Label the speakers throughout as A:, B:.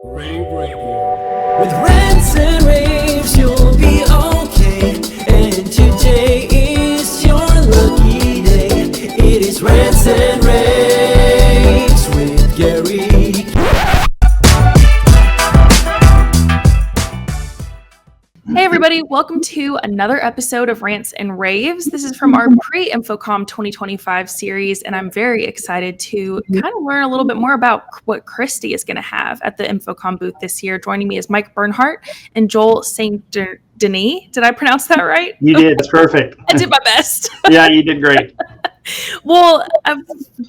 A: rAVe Radio. With rants and raves, you'll be okay. And today is your lucky day. It is rants and raves with Gary.
B: Hey everybody, welcome to another episode of Rants and Raves. This is from our pre-InfoComm 2025 series, and I'm very excited to kind of learn a little bit more about what Christie is going to have at the InfoComm booth this year. Joining me is Mike Bernhardt and Joel St-Denis. Did I pronounce that right?
C: You did. It's perfect.
B: I did my best.
C: Yeah, you did great.
B: Well,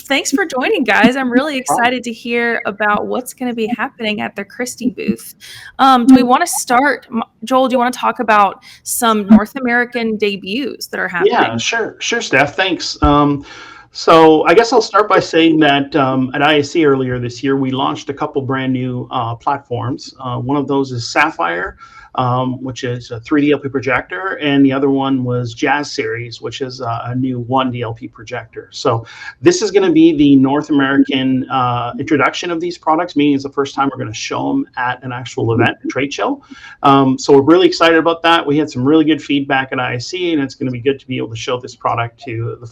B: thanks for joining, guys. I'm really excited to hear about what's going to be happening at the Christie booth. Do we want to start, Joel, do you want to talk about some North American debuts that are happening?
C: Yeah, sure, Steph. Thanks. So I guess I'll start by saying that at ISE earlier this year, we launched a couple brand new platforms. One of those is Sapphire, which is a 3D projector, and the other one was Jazz Series, which is a new 1D projector. So this is going to be the North American introduction of these products, meaning it's the first time we're going to show them at an actual event, a trade show. So we're really excited about that. We had some really good feedback at ISE, and it's going to be good to be able to show this product to the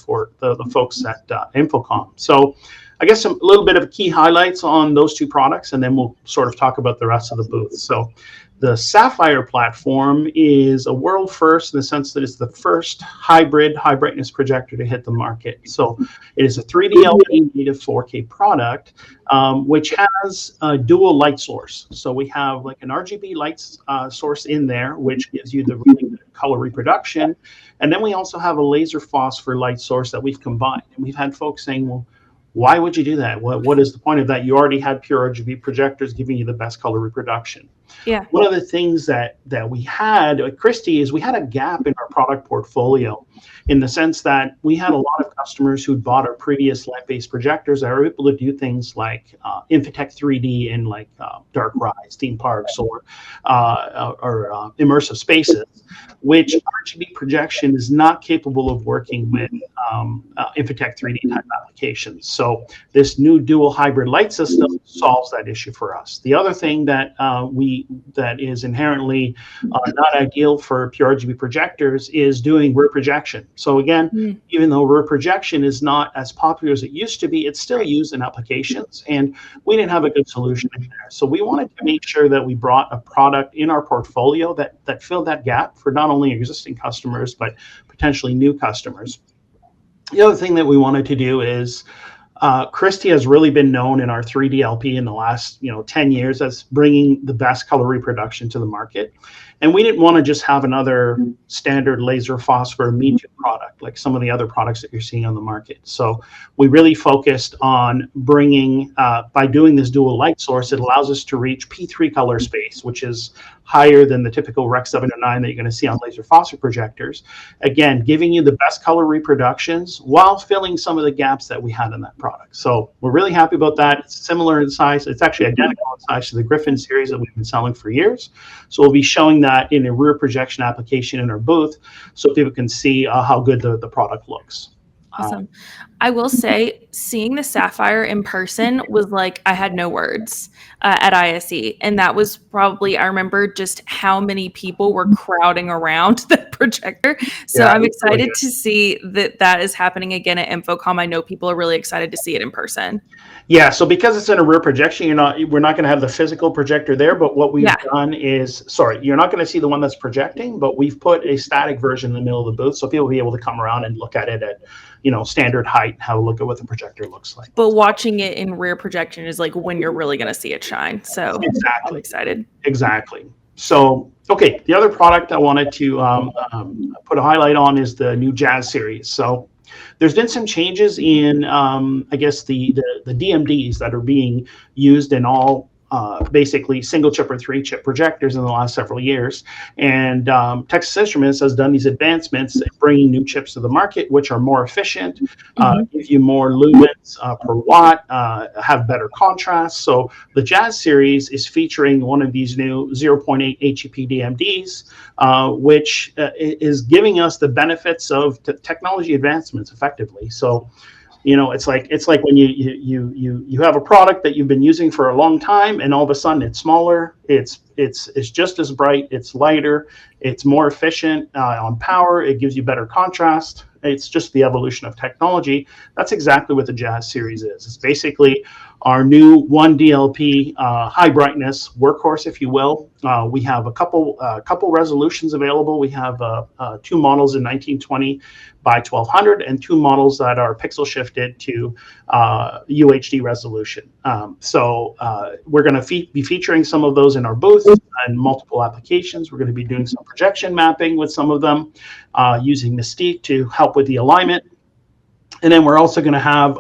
C: folks at InfoComm. So I guess a little bit of key highlights on those two products, and then we'll sort of talk about the rest of the booth. So the Sapphire platform is a world first in the sense that it's the first hybrid high brightness projector to hit the market. So it is a 3D LP native 4K product, which has a dual light source. So we have like an RGB light source in there, which gives you the really good color reproduction. And then we also have a laser phosphor light source that we've combined. And we've had folks saying, well, why would you do that? What is the point of that? You already had pure RGB projectors giving you the best color reproduction.
B: Yeah.
C: One of the things that we had at Christie is we had a gap in our product portfolio in the sense that we had a lot of customers who'd bought our previous light-based projectors that are able to do things like Infotech 3D in like dark rides, theme parks, or immersive spaces, which RGB projection is not capable of working with Infotech 3D type applications. So this new dual hybrid light system solves that issue for us. The other thing that that is inherently not ideal for pure RGB projectors is doing rear projection. So again, even though rear projection is not as popular as it used to be, it's still used in applications, and we didn't have a good solution in there. So we wanted to make sure that we brought a product in our portfolio that filled that gap for not only existing customers, but potentially new customers. The other thing that we wanted to do is Christie has really been known in our 3D LP in the last 10 years as bringing the best color reproduction to the market. And we didn't want to just have another standard laser phosphor Me Too product like some of the other products that you're seeing on the market. So we really focused on bringing, by doing this dual light source, it allows us to reach P3 color space, which is higher than the typical Rec 709 that you're going to see on laser phosphor projectors. Again, giving you the best color reproductions while filling some of the gaps that we had in that product. So we're really happy about that. It's similar in size. It's actually identical in size to the Griffin series that we've been selling for years. So we'll be showing that in a rear projection application in our booth so people can see how good the product looks.
B: Awesome. I will say, seeing the Sapphire in person was like, I had no words at ISE. And that was probably, I remember just how many people were crowding around the projector. So yeah, I'm excited to see that is happening again at InfoComm. I know people are really excited to see it in person.
C: Yeah, so because it's in a rear projection, we're not going to have the physical projector there, but what we've done is, you're not going to see the one that's projecting, but we've put a static version in the middle of the booth so people will be able to come around and look at it at standard height and have a look at what the projector looks like.
B: But watching it in rear projection is like when you're really going to see it shine. So exactly. I'm excited.
C: Exactly. So, okay, the other product I wanted to put a highlight on is the new Jazz series. So there's been some changes in, I guess, the DMDs that are being used in all basically single chip or 3-chip projectors in the last several years. And Texas Instruments has done these advancements in bringing new chips to the market, which are more efficient, give you more lumens per watt, have better contrast. So the Jazz series is featuring one of these new 0.8 HEP DMDs, which is giving us the benefits of technology advancements effectively. So It's like when you have a product that you've been using for a long time, and all of a sudden it's smaller, it's just as bright, it's lighter, it's more efficient on power, it gives you better contrast. It's just the evolution of technology. That's exactly what the Jazz series is. It's basically our new 1DLP high brightness workhorse, if you will. We have a couple resolutions available. We have 2 models in 1920 by 1200 and 2 models that are pixel shifted to UHD resolution. So we're going to be featuring some of those in our booth and multiple applications. We're going to be doing some projection mapping with some of them, using Mystique to help with the alignment. And then we're also going to have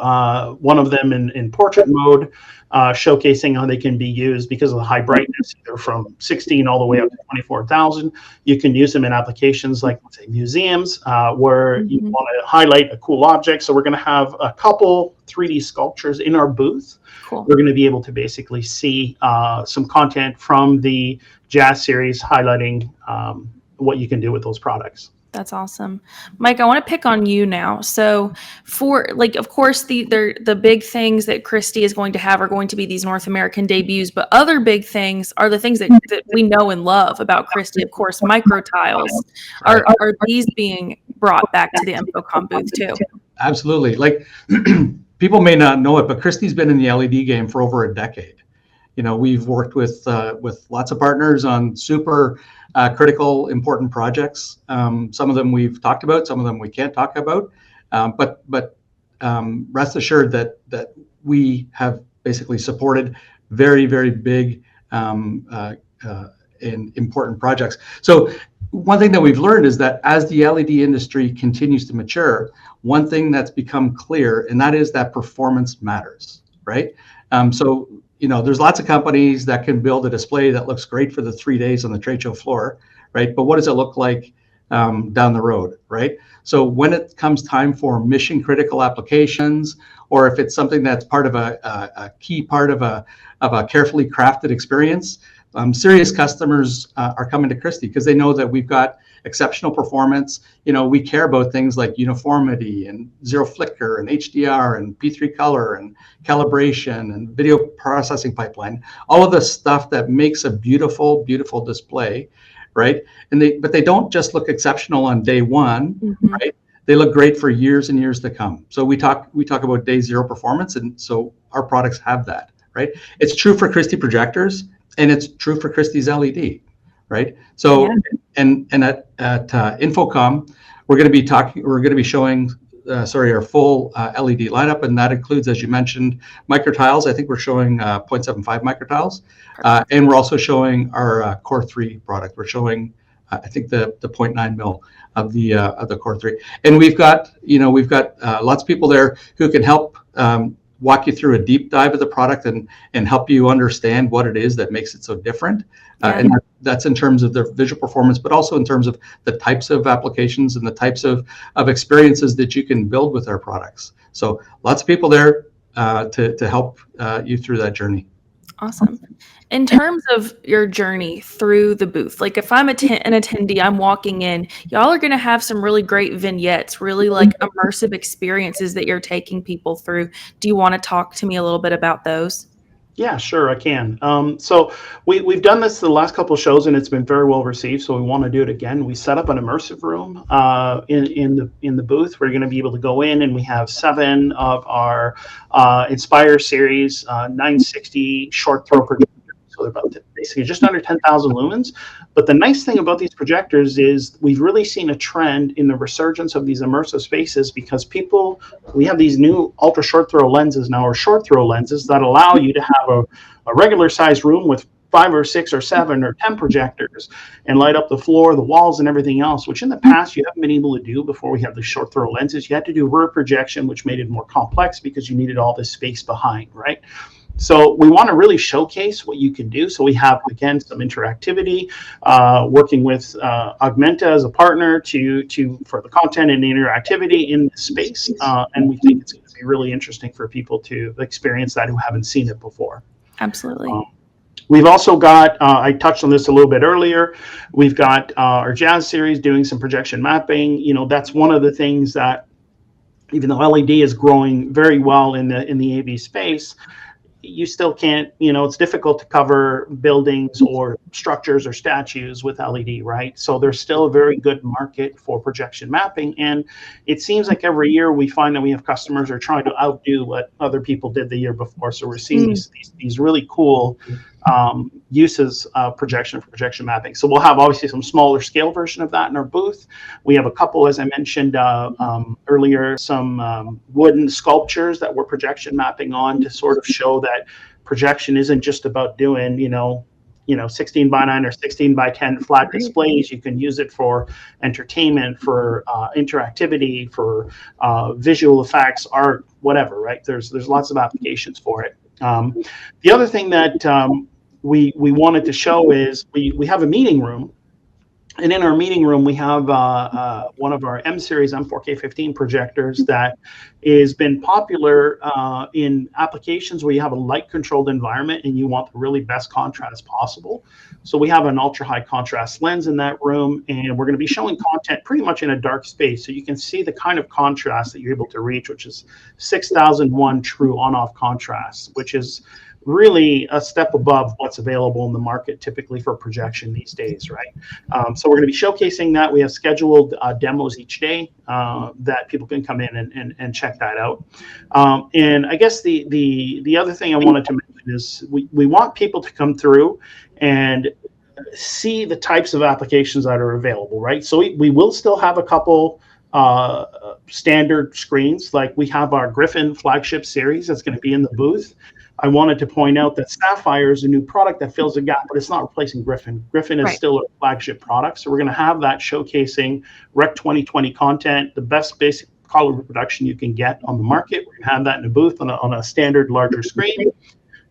C: one of them in portrait mode, showcasing how they can be used because of the high brightness, either from 16 all the way up to 24,000. You can use them in applications like, let's say, museums, where you want to highlight a cool object. So we're going to have a couple 3D sculptures in our booth.
B: Cool.
C: We're going to be able to basically see some content from the Jazz series highlighting what you can do with those products.
B: That's awesome. Mike, I want to pick on you now. So for of course, the big things that Christie is going to have are going to be these North American debuts, but other big things are the things that we know and love about Christie. Of course, MicroTiles. Are these being brought back to the InfoComm booth too?
D: Absolutely. People may not know it, but Christie's been in the LED game for over a decade. We've worked with lots of partners on super critical, important projects. Some of them we've talked about, some of them we can't talk about. But rest assured that we have basically supported very, very big and important projects. So one thing that we've learned is that as the LED industry continues to mature, one thing that's become clear, and that is that performance matters, right? There's lots of companies that can build a display that looks great for the 3 days on the trade show floor, right? But what does it look like down the road, right? So when it comes time for mission critical applications, or if it's something that's part of a key part of a carefully crafted experience, serious customers are coming to Christie because they know that we've got exceptional performance. We care about things like uniformity and zero flicker and HDR and P3 color and calibration and video processing pipeline, all of the stuff that makes a beautiful, beautiful display, right? But they don't just look exceptional on day one, right? They look great for years and years to come. So we talk about day zero performance, and so our products have that, right? It's true for Christie projectors, and it's true for Christie's LED, right? So, and at InfoComm, we're going to be showing, our full LED lineup, and that includes, as you mentioned, MicroTiles. I think we're showing 0.75 MicroTiles, and we're also showing our Core 3 product. We're showing, I think the 0.9 mil of the Core 3, and we've got lots of people there who can help walk you through a deep dive of the product and help you understand what it is that makes it so different. And that's in terms of the visual performance, but also in terms of the types of applications and the types of experiences that you can build with our products. So lots of people there to help you through that journey.
B: Awesome. In terms of your journey through the booth, if I'm an attendee, I'm walking in, y'all are going to have some really great vignettes, really immersive experiences that you're taking people through. Do you want to talk to me a little bit about those?
C: Yeah, sure, I can. So we've done this the last couple of shows, and it's been very well received. So we want to do it again. We set up an immersive room in the booth. We're going to be able to go in, and we have 7 of our Inspire series 960 short throw projectors. So they're about basically just under 10,000 lumens. But the nice thing about these projectors is we've really seen a trend in the resurgence of these immersive spaces, because we have these new ultra short throw lenses now, or short throw lenses, that allow you to have a regular size room with 5 or 6 or 7 or 10 projectors and light up the floor, the walls, and everything else, which in the past you haven't been able to do before we have the short throw lenses. You had to do rear projection, which made it more complex because you needed all this space behind, right? So we want to really showcase what you can do. So we have, again, some interactivity, working with Augmenta as a partner for the content and the interactivity in this space. And we think it's going to be really interesting for people to experience that who haven't seen it before.
B: Absolutely.
C: We've also got, I touched on this a little bit earlier, we've got our Jazz series doing some projection mapping. That's one of the things that even though LED is growing very well in the AV space, you still can't, it's difficult to cover buildings or structures or statues with LED, right? So there's still a very good market for projection mapping. And it seems like every year we find that we have customers who are trying to outdo what other people did the year before. So we're seeing these really cool uses of projection for projection mapping. So we'll have obviously some smaller scale version of that in our booth. We have a couple, as I mentioned earlier, some wooden sculptures that we're projection mapping on to sort of show that projection isn't just about doing 16 by 9 or 16 by 10 flat displays. You can use it for entertainment, for interactivity, for visual effects, art, whatever, right? There's lots of applications for it. The other thing that we wanted to show is we have a meeting room, and in our meeting room we have one of our M series M4K15 projectors that has been popular in applications where you have a light controlled environment and you want the really best contrast possible. So we have an ultra high contrast lens in that room, and we're going to be showing content pretty much in a dark space, so you can see the kind of contrast that you're able to reach, which is 6001 true on-off contrast, which is really a step above what's available in the market typically for projection these days, right? So we're going to be showcasing that. We have scheduled demos each day that people can come in and check that out. And I guess the other thing I wanted to mention is we want people to come through and see the types of applications that are available, right? So we will still have a couple standard screens, like we have our Griffin flagship series that's going to be in the booth. I wanted to point out that Sapphire is a new product that fills a gap, but it's not replacing Griffin. Griffin is still a flagship product. So we're going to have that showcasing Rec 2020 content, the best basic color reproduction you can get on the market. We're going to have that in a booth on a standard larger screen.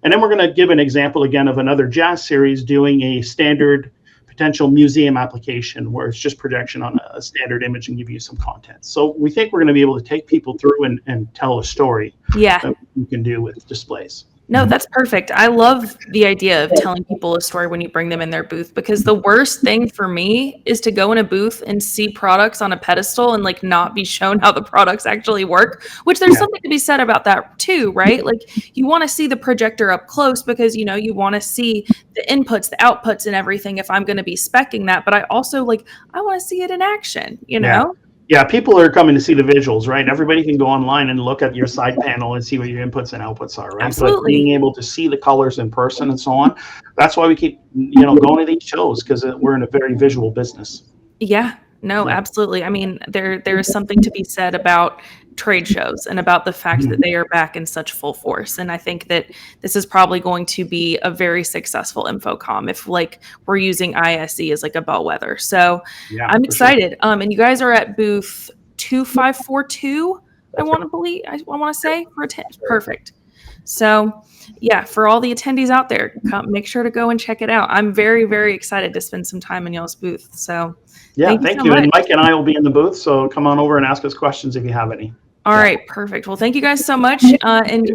C: And then we're going to give an example again of another Jazz series doing a standard potential museum application where it's just projection on a standard image and give you some content. So we think we're going to be able to take people through and tell a story that you can do with displays.
B: No, that's perfect. I love the idea of telling people a story when you bring them in their booth, because the worst thing for me is to go in a booth and see products on a pedestal and like not be shown how the products actually work, which there's something to be said about that too, right? Like you want to see the projector up close because, you want to see the inputs, the outputs and everything if I'm going to be speccing that. But I also I want to see it in action, you know?
C: Yeah, people are coming to see the visuals, right? Everybody can go online and look at your side panel and see what your inputs and outputs are, right?
B: Absolutely.
C: But being able to see the colors in person and so on, that's why we keep, going to these shows, because we're in a very visual business.
B: Yeah, no, absolutely. I mean, there is something to be said about trade shows and about the fact that they are back in such full force. And I think that this is probably going to be a very successful InfoComm if we're using ISE as a bellwether. So I'm excited. Sure. And you guys are at booth 2542. I want to say perfect. So for all the attendees out there, make sure to go and check it out. I'm very, very excited to spend some time in y'all's booth. So thank you.
C: And Mike and I will be in the booth, so come on over and ask us questions if you have any.
B: All right, perfect. Well, thank you guys so much. And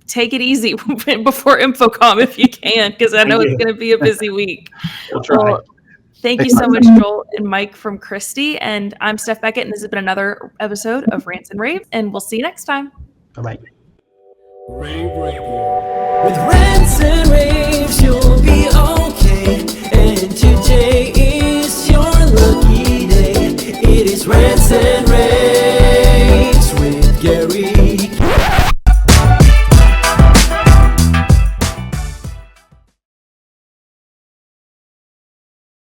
B: take it easy before InfoComm if you can, because I know it's going to be a busy week.
C: We'll try.
B: Well, thank you so much, Joel and Mike from Christie. And I'm Steph Beckett, and this has been another episode of Rants and rAVe, and we'll see you next time.
C: Bye-bye.
A: rAVe Radio with Rants and